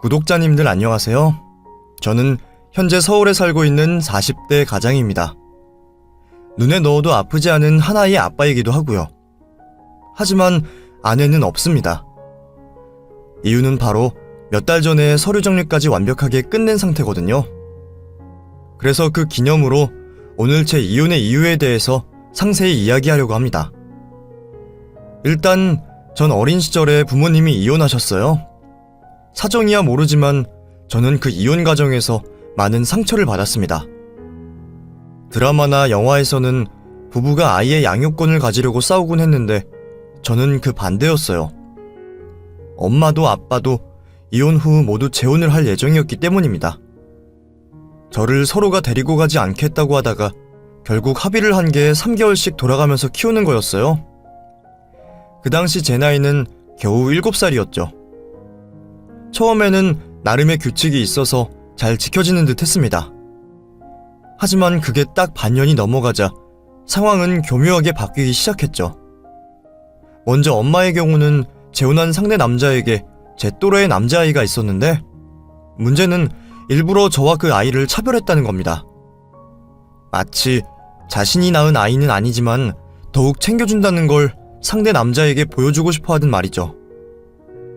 구독자님들 안녕하세요. 저는 현재 서울에 살고 있는 40대 가장입니다. 눈에 넣어도 아프지 않은 하나의 아빠이기도 하고요. 하지만 아내는 없습니다. 이유는 바로 몇 달 전에 서류 정리까지 완벽하게 끝낸 상태거든요. 그래서 그 기념으로 오늘 제 이혼의 이유에 대해서 상세히 이야기하려고 합니다. 일단 전 어린 시절에 부모님이 이혼하셨어요. 사정이야 모르지만 저는 그 이혼 과정에서 많은 상처를 받았습니다. 드라마나 영화에서는 부부가 아이의 양육권을 가지려고 싸우곤 했는데 저는 그 반대였어요. 엄마도 아빠도 이혼 후 모두 재혼을 할 예정이었기 때문입니다. 저를 서로가 데리고 가지 않겠다고 하다가 결국 합의를 한 게 3개월씩 돌아가면서 키우는 거였어요. 그 당시 제 나이는 겨우 7살이었죠. 처음에는 나름의 규칙이 있어서 잘 지켜지는 듯 했습니다. 하지만 그게 딱 반년이 넘어가자 상황은 교묘하게 바뀌기 시작했죠. 먼저 엄마의 경우는 재혼한 상대 남자에게 제 또래의 남자아이가 있었는데 문제는 일부러 저와 그 아이를 차별했다는 겁니다. 마치 자신이 낳은 아이는 아니지만 더욱 챙겨준다는 걸 상대 남자에게 보여주고 싶어 하던 말이죠.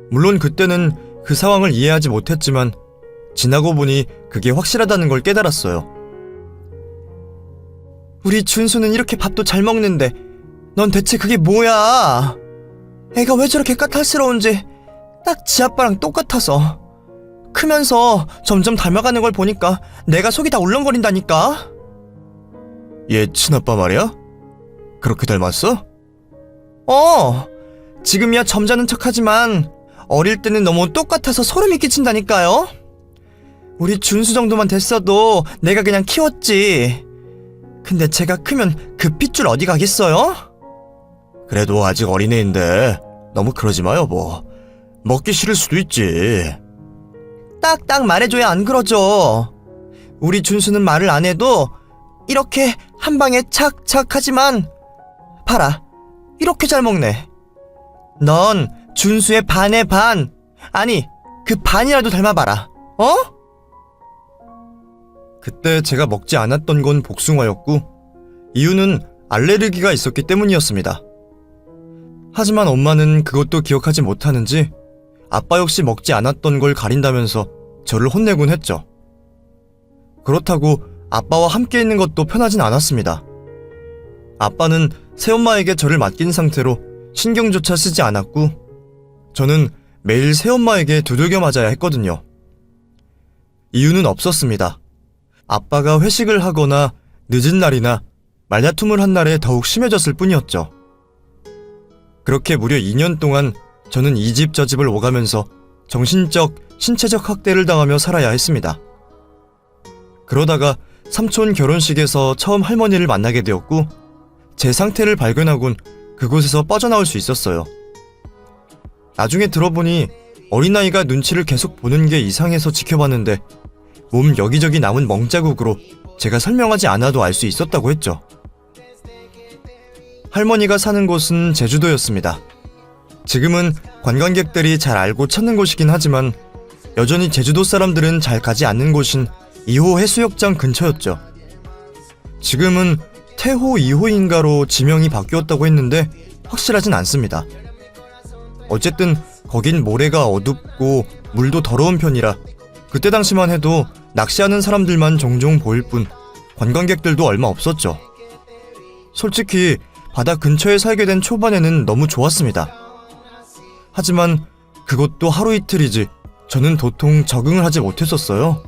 물론 그때는 그 상황을 이해하지 못했지만 지나고 보니 그게 확실하다는 걸 깨달았어요. 우리 준수는 이렇게 밥도 잘 먹는데 넌 대체 그게 뭐야? 애가 왜 저렇게 까탈스러운지 딱 지 아빠랑 똑같아서 크면서 점점 닮아가는 걸 보니까 내가 속이 다 울렁거린다니까. 얘 친아빠 말이야? 그렇게 닮았어? 지금이야 점잖은 척하지만 어릴 때는 너무 똑같아서 소름이 끼친다니까요. 우리 준수 정도만 됐어도 내가 그냥 키웠지. 근데 제가 크면 그 핏줄 어디 가겠어요? 그래도 아직 어린애인데 너무 그러지 마 여보. 먹기 싫을 수도 있지. 딱딱 말해줘야 안 그러죠. 우리 준수는 말을 안 해도 이렇게 한 방에 착착 하지만 봐라 이렇게 잘 먹네. 넌 준수의 반의 반, 아니 그 반이라도 닮아봐라. 그때 제가 먹지 않았던 건 복숭아였고 이유는 알레르기가 있었기 때문이었습니다. 하지만 엄마는 그것도 기억하지 못하는지 아빠 역시 먹지 않았던 걸 가린다면서 저를 혼내곤 했죠. 그렇다고 아빠와 함께 있는 것도 편하진 않았습니다. 아빠는 새엄마에게 저를 맡긴 상태로 신경조차 쓰지 않았고 저는 매일 새엄마에게 두들겨 맞아야 했거든요. 이유는 없었습니다. 아빠가 회식을 하거나 늦은 날이나 말다툼을 한 날에 더욱 심해졌을 뿐이었죠. 그렇게 무려 2년 동안 저는 이 집 저 집을 오가면서 정신적, 신체적 학대를 당하며 살아야 했습니다. 그러다가 삼촌 결혼식에서 처음 할머니를 만나게 되었고 제 상태를 발견하곤 그곳에서 빠져나올 수 있었어요. 나중에 들어보니 어린아이가 눈치를 계속 보는 게 이상해서 지켜봤는데 몸 여기저기 남은 멍자국으로 제가 설명하지 않아도 알 수 있었다고 했죠. 할머니가 사는 곳은 제주도였습니다. 지금은 관광객들이 잘 알고 찾는 곳이긴 하지만 여전히 제주도 사람들은 잘 가지 않는 곳인 2호 해수욕장 근처였죠. 지금은 태호 2호인가로 지명이 바뀌었다고 했는데 확실하진 않습니다. 어쨌든 거긴 모래가 어둡고 물도 더러운 편이라 그때 당시만 해도 낚시하는 사람들만 종종 보일 뿐 관광객들도 얼마 없었죠. 솔직히 바다 근처에 살게 된 초반에는 너무 좋았습니다. 하지만 그것도 하루 이틀이지 저는 도통 적응을 하지 못했었어요.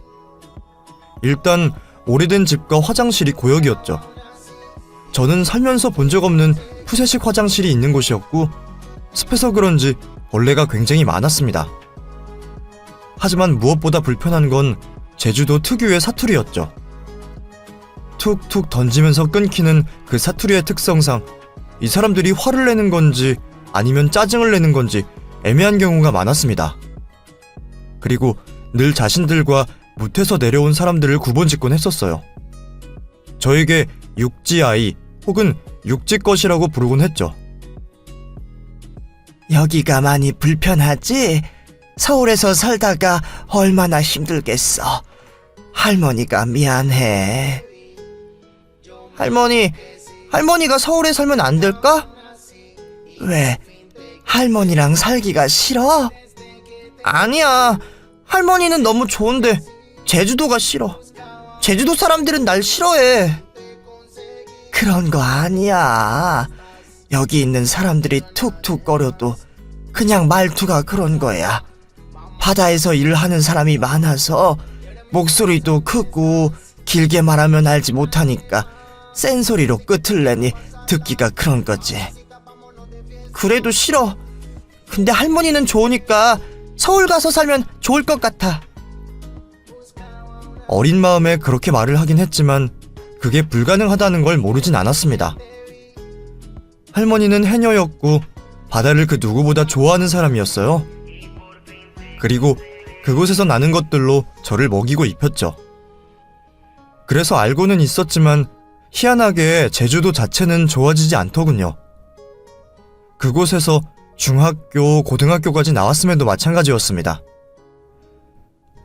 일단 오래된 집과 화장실이 고역이었죠. 저는 살면서 본 적 없는 푸세식 화장실이 있는 곳이었고 습해서 그런지 벌레가 굉장히 많았습니다. 하지만 무엇보다 불편한 건 제주도 특유의 사투리였죠. 툭툭 던지면서 끊기는 그 사투리의 특성상 이 사람들이 화를 내는 건지 아니면 짜증을 내는 건지 애매한 경우가 많았습니다. 그리고 늘 자신들과 무태서 내려온 사람들을 구분짓곤 했었어요. 저에게 육지아이 혹은 육지것이라고 부르곤 했죠. 여기가 많이 불편하지? 서울에서 살다가 얼마나 힘들겠어. 할머니가 미안해. 할머니가 서울에 살면 안 될까? 왜? 할머니랑 살기가 싫어? 아니야. 할머니는 너무 좋은데 제주도가 싫어. 제주도 사람들은 날 싫어해. 그런 거 아니야. 여기 있는 사람들이 툭툭거려도 그냥 말투가 그런 거야. 바다에서 일하는 사람이 많아서 목소리도 크고 길게 말하면 알지 못하니까 센 소리로 끝을 내니 듣기가 그런 거지. 그래도 싫어. 근데 할머니는 좋으니까 서울 가서 살면 좋을 것 같아. 어린 마음에 그렇게 말을 하긴 했지만 그게 불가능하다는 걸 모르진 않았습니다. 할머니는 해녀였고 바다를 그 누구보다 좋아하는 사람이었어요. 그리고 그곳에서 나는 것들로 저를 먹이고 입혔죠. 그래서 알고는 있었지만 희한하게 제주도 자체는 좋아지지 않더군요. 그곳에서 중학교, 고등학교까지 나왔음에도 마찬가지였습니다.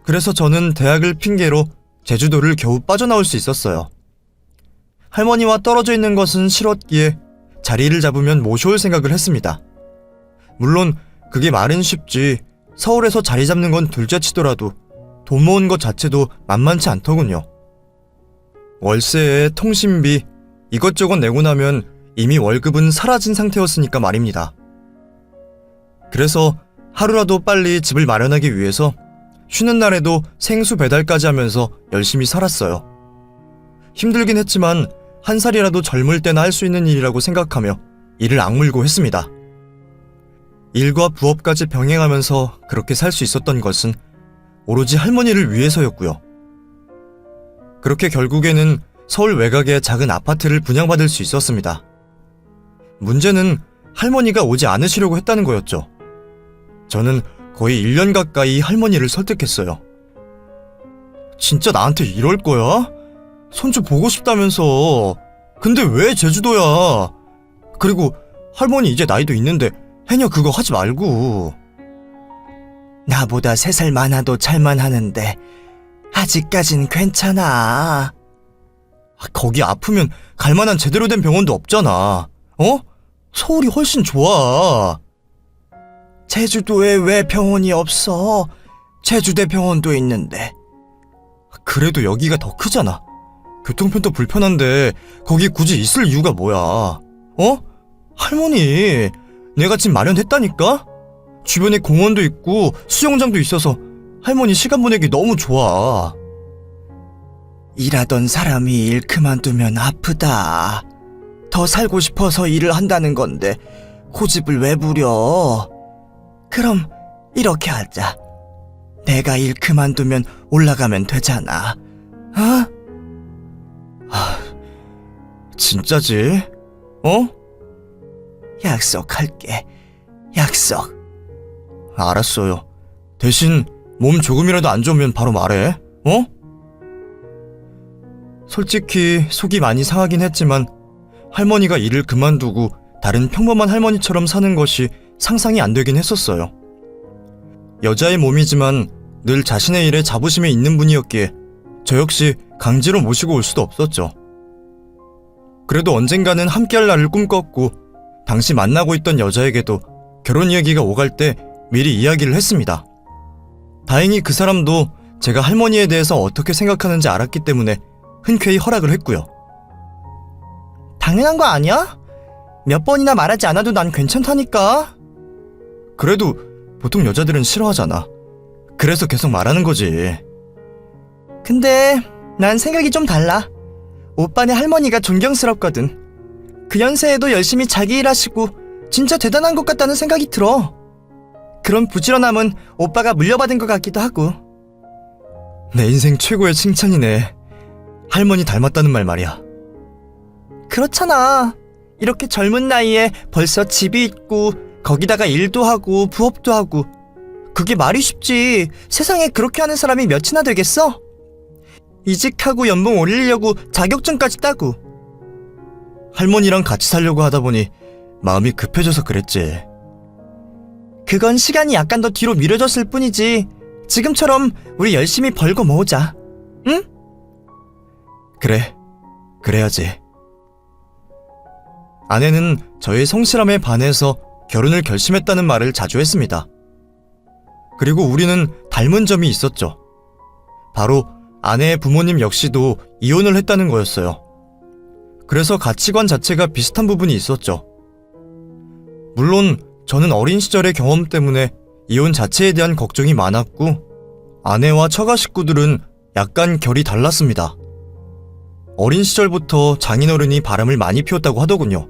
그래서 저는 대학을 핑계로 제주도를 겨우 빠져나올 수 있었어요. 할머니와 떨어져 있는 것은 싫었기에 자리를 잡으면 모셔올 생각을 했습니다. 물론 그게 말은 쉽지 서울에서 자리 잡는 건 둘째치더라도 돈 모은 것 자체도 만만치 않더군요. 월세에 통신비 이것저것 내고 나면 이미 월급은 사라진 상태였으니까 말입니다. 그래서 하루라도 빨리 집을 마련하기 위해서 쉬는 날에도 생수 배달까지 하면서 열심히 살았어요. 힘들긴 했지만 한 살이라도 젊을 때나 할 수 있는 일이라고 생각하며 이를 악물고 했습니다. 일과 부업까지 병행하면서 그렇게 살 수 있었던 것은 오로지 할머니를 위해서였고요. 그렇게 결국에는 서울 외곽의 작은 아파트를 분양받을 수 있었습니다. 문제는 할머니가 오지 않으시려고 했다는 거였죠. 저는 거의 1년 가까이 할머니를 설득했어요. 진짜 나한테 이럴 거야? 손주 보고 싶다면서. 근데 왜 제주도야? 그리고 할머니 이제 나이도 있는데 해녀 그거 하지 말고. 나보다 3살 많아도 잘만 하는데 아직까진 괜찮아. 거기 아프면 갈만한 제대로 된 병원도 없잖아. 어? 서울이 훨씬 좋아. 제주도에 왜 병원이 없어? 제주대 병원도 있는데. 그래도 여기가 더 크잖아. 교통편도 불편한데 거기 굳이 있을 이유가 뭐야? 어? 할머니, 내가 집 마련했다니까? 주변에 공원도 있고 수영장도 있어서 할머니 시간 보내기 너무 좋아. 일하던 사람이 일 그만두면 아프다. 더 살고 싶어서 일을 한다는 건데 고집을 왜 부려? 그럼 이렇게 하자. 내가 일 그만두면 올라가면 되잖아. 어? 진짜지? 어? 약속할게. 약속. 알았어요. 대신 몸 조금이라도 안 좋으면 바로 말해. 어? 솔직히 속이 많이 상하긴 했지만 할머니가 일을 그만두고 다른 평범한 할머니처럼 사는 것이 상상이 안 되긴 했었어요. 여자의 몸이지만 늘 자신의 일에 자부심이 있는 분이었기에 저 역시 강제로 모시고 올 수도 없었죠. 그래도 언젠가는 함께할 날을 꿈꿨고 당시 만나고 있던 여자에게도 결혼 이야기가 오갈 때 미리 이야기를 했습니다. 다행히 그 사람도 제가 할머니에 대해서 어떻게 생각하는지 알았기 때문에 흔쾌히 허락을 했고요. 당연한 거 아니야? 몇 번이나 말하지 않아도 난 괜찮다니까. 그래도 보통 여자들은 싫어하잖아. 그래서 계속 말하는 거지. 근데 난 생각이 좀 달라. 오빠네 할머니가 존경스럽거든. 그 연세에도 열심히 자기 일 하시고 진짜 대단한 것 같다는 생각이 들어. 그런 부지런함은 오빠가 물려받은 것 같기도 하고. 내 인생 최고의 칭찬이네. 할머니 닮았다는 말 말이야. 그렇잖아. 이렇게 젊은 나이에 벌써 집이 있고 거기다가 일도 하고 부업도 하고. 그게 말이 쉽지. 세상에 그렇게 하는 사람이 몇이나 되겠어? 이직하고 연봉 올리려고 자격증까지 따고. 할머니랑 같이 살려고 하다 보니 마음이 급해져서 그랬지. 그건 시간이 약간 더 뒤로 미뤄졌을 뿐이지. 지금처럼 우리 열심히 벌고 모으자. 응? 그래, 그래야지. 아내는 저의 성실함에 반해서 결혼을 결심했다는 말을 자주 했습니다. 그리고 우리는 닮은 점이 있었죠. 바로 아내의 부모님 역시도 이혼을 했다는 거였어요. 그래서 가치관 자체가 비슷한 부분이 있었죠. 물론 저는 어린 시절의 경험 때문에 이혼 자체에 대한 걱정이 많았고, 아내와 처가 식구들은 약간 결이 달랐습니다. 어린 시절부터 장인어른이 바람을 많이 피웠다고 하더군요.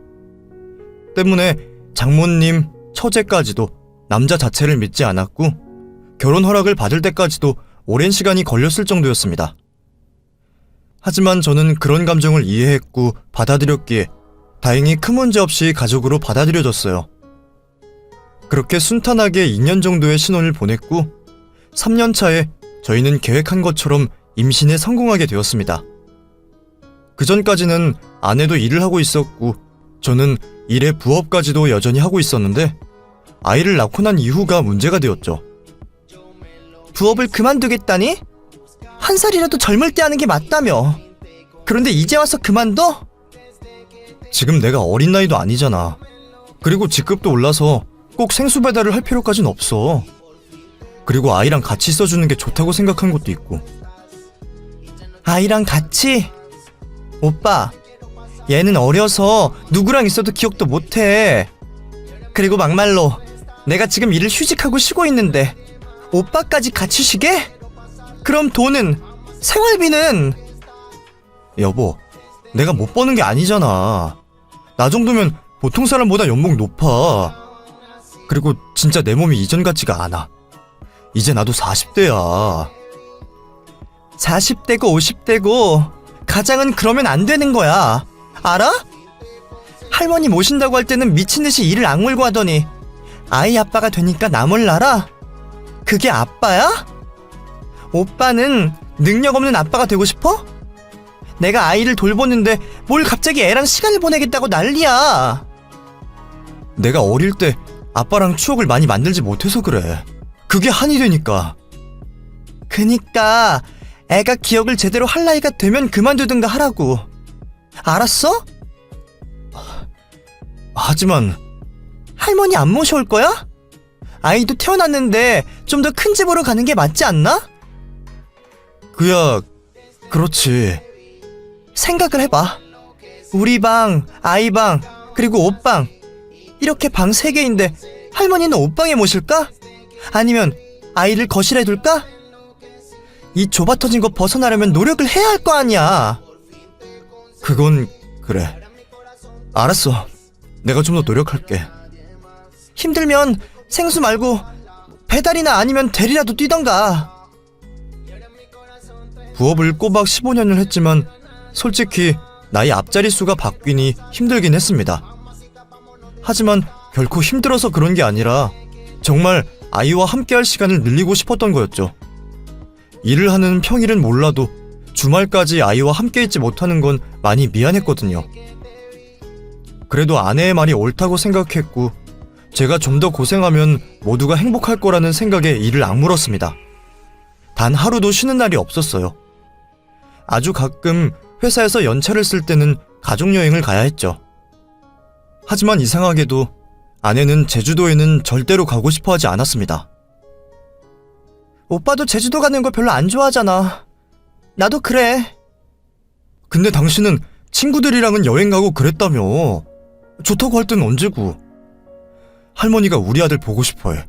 때문에 장모님, 처제까지도 남자 자체를 믿지 않았고, 결혼 허락을 받을 때까지도 오랜 시간이 걸렸을 정도였습니다. 하지만 저는 그런 감정을 이해했고 받아들였기에 다행히 큰 문제 없이 가족으로 받아들여졌어요. 그렇게 순탄하게 2년 정도의 신혼을 보냈고 3년 차에 저희는 계획한 것처럼 임신에 성공하게 되었습니다. 그 전까지는 아내도 일을 하고 있었고 저는 일에 부업까지도 여전히 하고 있었는데 아이를 낳고 난 이후가 문제가 되었죠. 부업을 그만두겠다니? 한 살이라도 젊을 때 하는 게 맞다며. 그런데 이제 와서 그만둬? 지금 내가 어린 나이도 아니잖아. 그리고 직급도 올라서 꼭 생수 배달을 할 필요까진 없어. 그리고 아이랑 같이 있어주는 게 좋다고 생각한 것도 있고. 아이랑 같이? 오빠, 얘는 어려서 누구랑 있어도 기억도 못해. 그리고 막말로 내가 지금 일을 휴직하고 쉬고 있는데 오빠까지 같이 쉬게? 그럼 돈은? 생활비는? 여보, 내가 못 버는 게 아니잖아. 나 정도면 보통 사람보다 연봉 높아. 그리고 진짜 내 몸이 이전 같지가 않아. 이제 나도 40대야. 40대고 50대고 가장은 그러면 안 되는 거야. 알아? 할머니 모신다고 할 때는 미친듯이 일을 악물고 하더니 아이 아빠가 되니까 나 몰라라? 그게 아빠야? 오빠는 능력 없는 아빠가 되고 싶어? 내가 아이를 돌보는데 뭘 갑자기 애랑 시간을 보내겠다고 난리야. 내가 어릴 때 아빠랑 추억을 많이 만들지 못해서 그래. 그게 한이 되니까. 그니까 애가 기억을 제대로 할 나이가 되면 그만두든가 하라고. 알았어? 하지만 할머니 안 모셔올 거야? 아이도 태어났는데 좀 더 큰 집으로 가는 게 맞지 않나? 그야 그렇지. 생각을 해봐. 우리 방, 아이 방, 그리고 옷방, 이렇게 방 3개인데 할머니는 옷방에 모실까? 아니면 아이를 거실에 둘까? 이 좁아터진 거 벗어나려면 노력을 해야 할 거 아니야. 그건 그래. 알았어. 내가 좀 더 노력할게. 힘들면 생수 말고 배달이나 아니면 대리라도 뛰던가. 부업을 꼬박 15년을 했지만 솔직히 나이 앞자리 수가 바뀌니 힘들긴 했습니다. 하지만 결코 힘들어서 그런 게 아니라 정말 아이와 함께할 시간을 늘리고 싶었던 거였죠. 일을 하는 평일은 몰라도 주말까지 아이와 함께 있지 못하는 건 많이 미안했거든요. 그래도 아내의 말이 옳다고 생각했고 제가 좀 더 고생하면 모두가 행복할 거라는 생각에 일을 악물었습니다. 단 하루도 쉬는 날이 없었어요. 아주 가끔 회사에서 연차를 쓸 때는 가족여행을 가야 했죠. 하지만 이상하게도 아내는 제주도에는 절대로 가고 싶어 하지 않았습니다. 오빠도 제주도 가는 거 별로 안 좋아하잖아. 나도 그래. 근데 당신은 친구들이랑은 여행 가고 그랬다며. 좋다고 할 때는 언제고. 할머니가 우리 아들 보고 싶어해.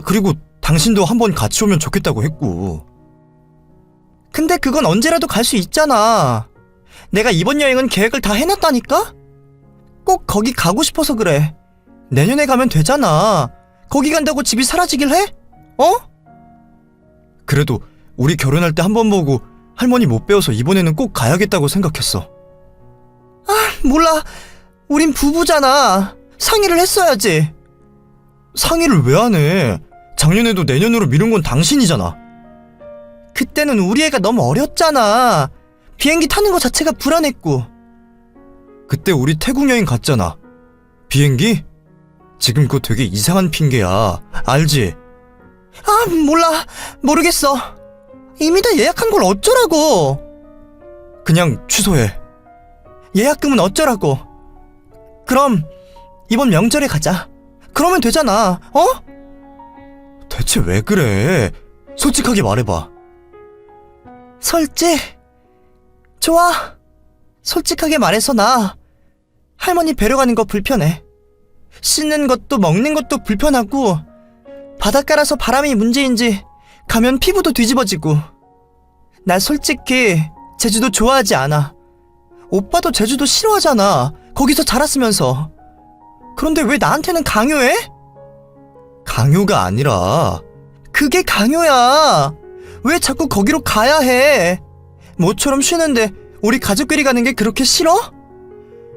그리고 당신도 한번 같이 오면 좋겠다고 했고. 근데 그건 언제라도 갈 수 있잖아. 내가 이번 여행은 계획을 다 해놨다니까? 꼭 거기 가고 싶어서 그래. 내년에 가면 되잖아. 거기 간다고 집이 사라지길 해? 어? 그래도 우리 결혼할 때 한 번 보고 할머니 못 배워서 이번에는 꼭 가야겠다고 생각했어. 몰라. 우린 부부잖아. 상의를 했어야지. 상의를 왜 안 해? 작년에도 내년으로 미룬 건 당신이잖아. 그때는 우리 애가 너무 어렸잖아. 비행기 타는 거 자체가 불안했고. 그때 우리 태국 여행 갔잖아. 비행기? 지금 그거 되게 이상한 핑계야. 알지? 아, 몰라. 모르겠어. 이미 다 예약한 걸 어쩌라고. 그냥 취소해. 예약금은 어쩌라고. 그럼 이번 명절에 가자. 그러면 되잖아. 어? 대체 왜 그래? 솔직하게 말해봐. 솔직. 좋아. 솔직하게 말해서 나 할머니 뵈러 가는 거 불편해. 씻는 것도 먹는 것도 불편하고, 바닷가라서 바람이 문제인지 가면 피부도 뒤집어지고. 나 솔직히 제주도 좋아하지 않아. 오빠도 제주도 싫어하잖아. 거기서 자랐으면서. 그런데 왜 나한테는 강요해? 강요가 아니라 그게 강요야. 왜 자꾸 거기로 가야 해? 모처럼 쉬는데 우리 가족끼리 가는 게 그렇게 싫어?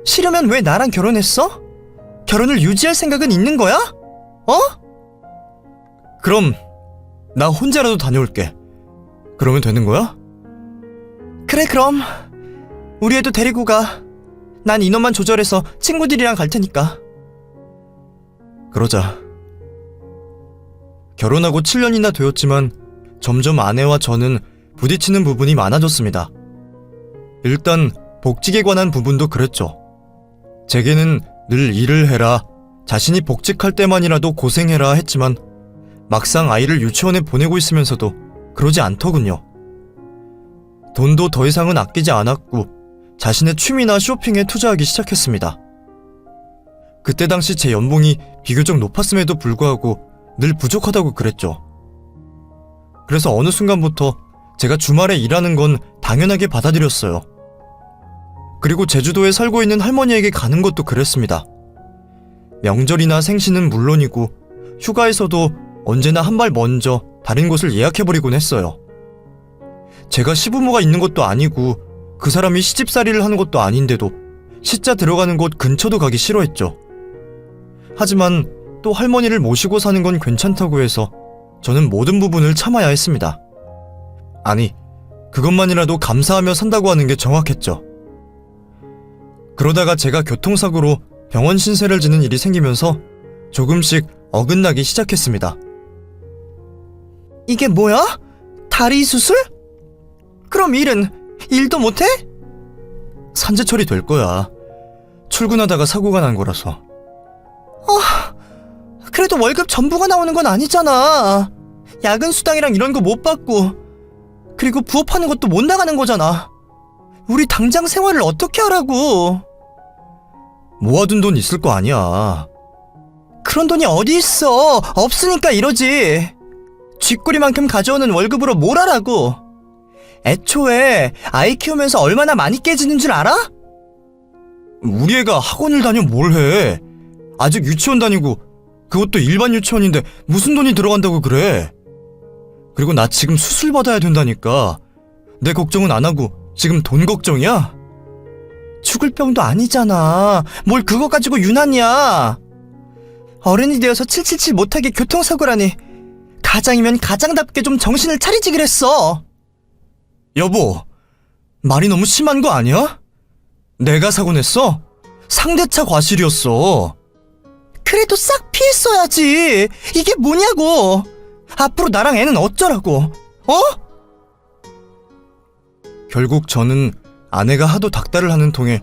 싫으면 왜 나랑 결혼했어? 결혼을 유지할 생각은 있는 거야? 어? 그럼 나 혼자라도 다녀올게. 그러면 되는 거야? 그래, 그럼 우리 애도 데리고 가. 난 인원만 조절해서 친구들이랑 갈 테니까. 그러자. 결혼하고 7년이나 되었지만 점점 아내와 저는 부딪히는 부분이 많아졌습니다. 일단 복직에 관한 부분도 그랬죠. 제게는 늘 일을 해라, 자신이 복직할 때만이라도 고생해라 했지만 막상 아이를 유치원에 보내고 있으면서도 그러지 않더군요. 돈도 더 이상은 아끼지 않았고 자신의 취미나 쇼핑에 투자하기 시작했습니다. 그때 당시 제 연봉이 비교적 높았음에도 불구하고 늘 부족하다고 그랬죠. 그래서 어느 순간부터 제가 주말에 일하는 건 당연하게 받아들였어요. 그리고 제주도에 살고 있는 할머니에게 가는 것도 그랬습니다. 명절이나 생신은 물론이고 휴가에서도 언제나 한 발 먼저 다른 곳을 예약해버리곤 했어요. 제가 시부모가 있는 것도 아니고 그 사람이 시집살이를 하는 것도 아닌데도 시자 들어가는 곳 근처도 가기 싫어했죠. 하지만 또 할머니를 모시고 사는 건 괜찮다고 해서 저는 모든 부분을 참아야 했습니다. 아니, 그것만이라도 감사하며 산다고 하는 게 정확했죠. 그러다가 제가 교통사고로 병원 신세를 지는 일이 생기면서 조금씩 어긋나기 시작했습니다. 이게 뭐야? 다리 수술? 그럼 일도 못해? 산재 처리될 거야. 출근하다가 사고가 난 거라서. 그래도 월급 전부가 나오는 건 아니잖아. 야근 수당이랑 이런 거 못 받고, 그리고 부업하는 것도 못 나가는 거잖아. 우리 당장 생활을 어떻게 하라고. 모아둔 돈 있을 거 아니야. 그런 돈이 어디 있어. 없으니까 이러지. 쥐꼬리만큼 가져오는 월급으로 뭘 하라고. 애초에 아이 키우면서 얼마나 많이 깨지는 줄 알아? 우리 애가 학원을 다녀 뭘 해. 아직 유치원 다니고 그것도 일반 유치원인데 무슨 돈이 들어간다고 그래. 그리고 나 지금 수술 받아야 된다니까. 내 걱정은 안 하고 지금 돈 걱정이야? 죽을 병도 아니잖아. 뭘 그거 가지고 유난이야. 어른이 되어서 777 못하게 교통사고라니. 가장이면 가장답게 좀 정신을 차리지 그랬어. 여보, 말이 너무 심한 거 아니야? 내가 사고 냈어? 상대차 과실이었어. 그래도 싹 피했어야지. 이게 뭐냐고. 앞으로 나랑 애는 어쩌라고. 어? 결국 저는 아내가 하도 닥달을 하는 통에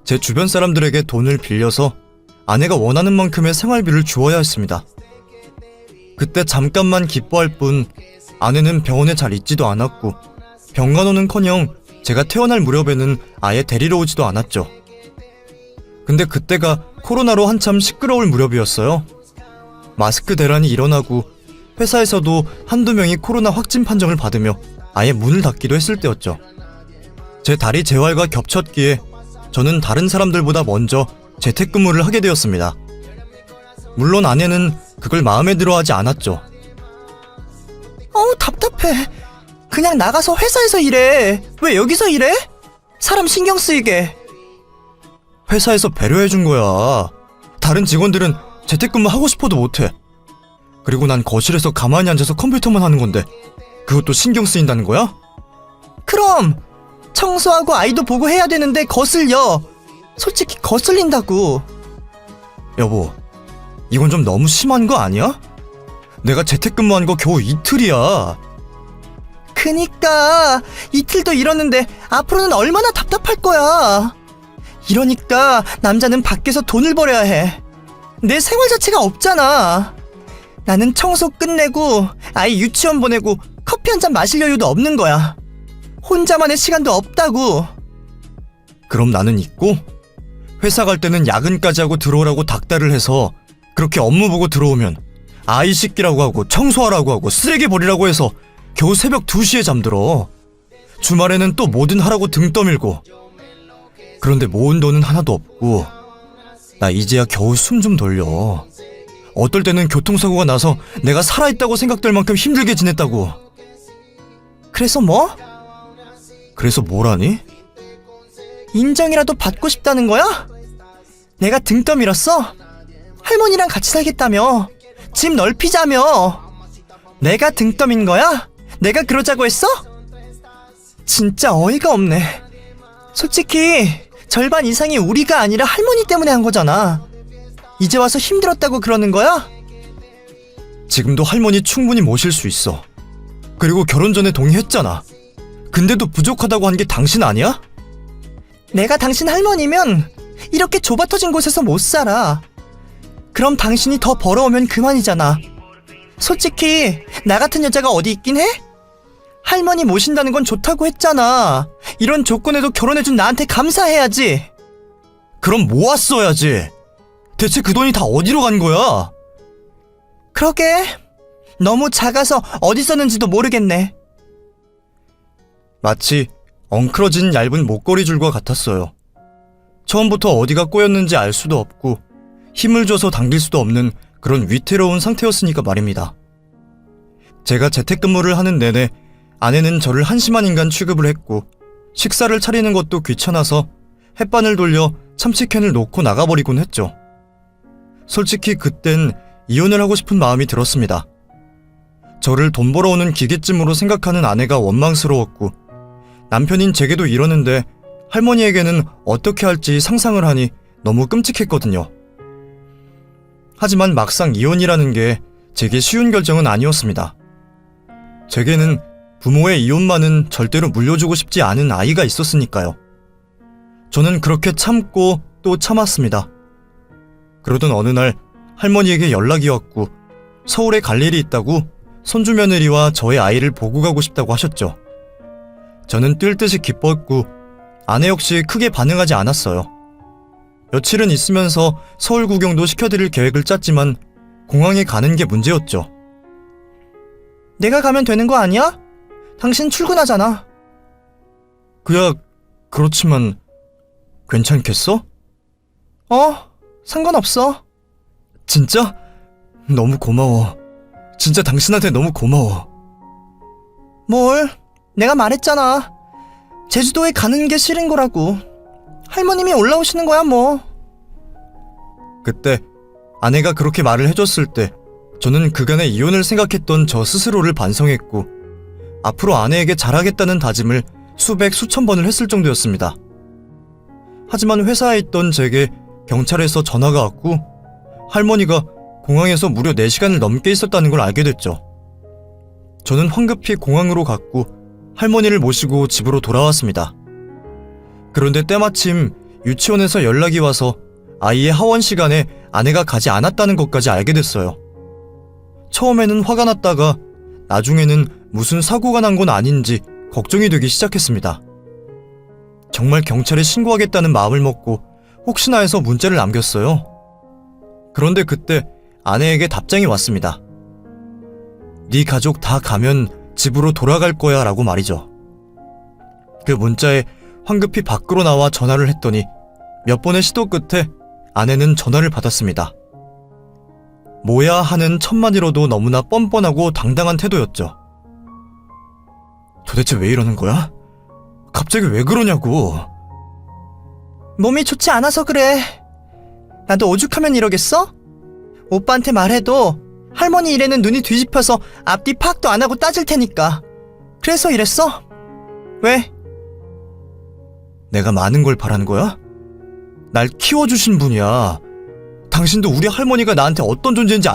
제 주변 사람들에게 돈을 빌려서 아내가 원하는 만큼의 생활비를 주어야 했습니다. 그때 잠깐만 기뻐할 뿐 아내는 병원에 잘 있지도 않았고 병간호는커녕 제가 태어날 무렵에는 아예 데리러 오지도 않았죠. 근데 그때가 코로나로 한참 시끄러울 무렵이었어요. 마스크 대란이 일어나고 회사에서도 한두 명이 코로나 확진 판정을 받으며 아예 문을 닫기도 했을 때였죠. 제 다리 재활과 겹쳤기에 저는 다른 사람들보다 먼저 재택근무를 하게 되었습니다. 물론 아내는 그걸 마음에 들어하지 않았죠. 답답해. 그냥 나가서 회사에서 일해. 왜 여기서 일해? 사람 신경 쓰이게. 회사에서 배려해준 거야. 다른 직원들은 재택근무 하고 싶어도 못해. 그리고 난 거실에서 가만히 앉아서 컴퓨터만 하는 건데 그것도 신경 쓰인다는 거야? 그럼 청소하고 아이도 보고 해야 되는데 거슬려. 솔직히 거슬린다고. 여보, 이건 좀 너무 심한 거 아니야? 내가 재택근무한 거 겨우 이틀이야. 그니까 이틀도 이러는데 앞으로는 얼마나 답답할 거야. 이러니까 남자는 밖에서 돈을 벌여야 해. 내 생활 자체가 없잖아. 나는 청소 끝내고 아이 유치원 보내고 커피 한 잔 마실 여유도 없는 거야. 혼자만의 시간도 없다고. 그럼 나는 있고 회사 갈 때는 야근까지 하고 들어오라고 닥달을 해서 그렇게 업무 보고 들어오면 아이 씻기라고 하고 청소하라고 하고 쓰레기 버리라고 해서 겨우 새벽 2시에 잠들어. 주말에는 또 뭐든 하라고 등 떠밀고. 그런데 모은 돈은 하나도 없고 나 이제야 겨우 숨 좀 돌려. 어떨 때는 교통사고가 나서 내가 살아있다고 생각될 만큼 힘들게 지냈다고. 그래서 뭐? 그래서 뭐라니? 인정이라도 받고 싶다는 거야? 내가 등 떠밀었어? 할머니랑 같이 살겠다며. 집 넓히자며. 내가 등 떠민 거야? 내가 그러자고 했어? 진짜 어이가 없네. 솔직히 절반 이상이 우리가 아니라 할머니 때문에 한 거잖아. 이제 와서 힘들었다고 그러는 거야? 지금도 할머니 충분히 모실 수 있어. 그리고 결혼 전에 동의했잖아. 근데도 부족하다고 한 게 당신 아니야? 내가 당신 할머니면 이렇게 좁아터진 곳에서 못 살아. 그럼 당신이 더 벌어오면 그만이잖아. 솔직히 나 같은 여자가 어디 있긴 해? 할머니 모신다는 건 좋다고 했잖아. 이런 조건에도 결혼해준 나한테 감사해야지. 그럼 모았어야지. 대체 그 돈이 다 어디로 간 거야? 그러게. 너무 작아서 어디 썼는지도 모르겠네. 마치 엉클어진 얇은 목걸이 줄과 같았어요. 처음부터 어디가 꼬였는지 알 수도 없고 힘을 줘서 당길 수도 없는 그런 위태로운 상태였으니까 말입니다. 제가 재택근무를 하는 내내 아내는 저를 한심한 인간 취급을 했고 식사를 차리는 것도 귀찮아서 햇반을 돌려 참치캔을 놓고 나가버리곤 했죠. 솔직히 그땐 이혼을 하고 싶은 마음이 들었습니다. 저를 돈 벌어오는 기계쯤으로 생각하는 아내가 원망스러웠고 남편인 제게도 이러는데 할머니에게는 어떻게 할지 상상을 하니 너무 끔찍했거든요. 하지만 막상 이혼이라는 게 제게 쉬운 결정은 아니었습니다. 제게는 부모의 이혼만은 절대로 물려주고 싶지 않은 아이가 있었으니까요. 저는 그렇게 참고 또 참았습니다. 그러던 어느 날 할머니에게 연락이 왔고 서울에 갈 일이 있다고 손주 며느리와 저의 아이를 보고 가고 싶다고 하셨죠. 저는 뛸 듯이 기뻤고 아내 역시 크게 반응하지 않았어요. 며칠은 있으면서 서울 구경도 시켜드릴 계획을 짰지만 공항에 가는 게 문제였죠. 내가 가면 되는 거 아니야? 당신 출근하잖아. 그야 그렇지만 괜찮겠어? 상관없어. 진짜? 너무 고마워. 진짜 당신한테 너무 고마워. 뭘? 내가 말했잖아. 제주도에 가는 게 싫은 거라고. 할머님이 올라오시는 거야 뭐. 그때 아내가 그렇게 말을 해줬을 때 저는 그간의 이혼을 생각했던 저 스스로를 반성했고 앞으로 아내에게 잘하겠다는 다짐을 수백 수천 번을 했을 정도였습니다. 하지만 회사에 있던 제게 경찰에서 전화가 왔고 할머니가 공항에서 무려 4시간을 넘게 있었다는 걸 알게 됐죠. 저는 황급히 공항으로 갔고 할머니를 모시고 집으로 돌아왔습니다. 그런데 때마침 유치원에서 연락이 와서 아이의 하원 시간에 아내가 가지 않았다는 것까지 알게 됐어요. 처음에는 화가 났다가 나중에는 무슨 사고가 난 건 아닌지 걱정이 되기 시작했습니다. 정말 경찰에 신고하겠다는 마음을 먹고 혹시나 해서 문자를 남겼어요. 그런데 그때 아내에게 답장이 왔습니다. 네 가족 다 가면 집으로 돌아갈 거야 라고 말이죠. 그 문자에 황급히 밖으로 나와 전화를 했더니 몇 번의 시도 끝에 아내는 전화를 받았습니다. 뭐야 하는 첫마디로도 너무나 뻔뻔하고 당당한 태도였죠. 도대체 왜 이러는 거야? 갑자기 왜 그러냐고. 몸이 좋지 않아서 그래. 나도 오죽하면 이러겠어? 오빠한테 말해도 할머니 일에는 눈이 뒤집혀서 앞뒤 파악도 안 하고 따질 테니까. 그래서 이랬어? 왜? 내가 많은 걸 바라는 거야? 날 키워주신 분이야. 당신도 우리 할머니가 나한테 어떤 존재인지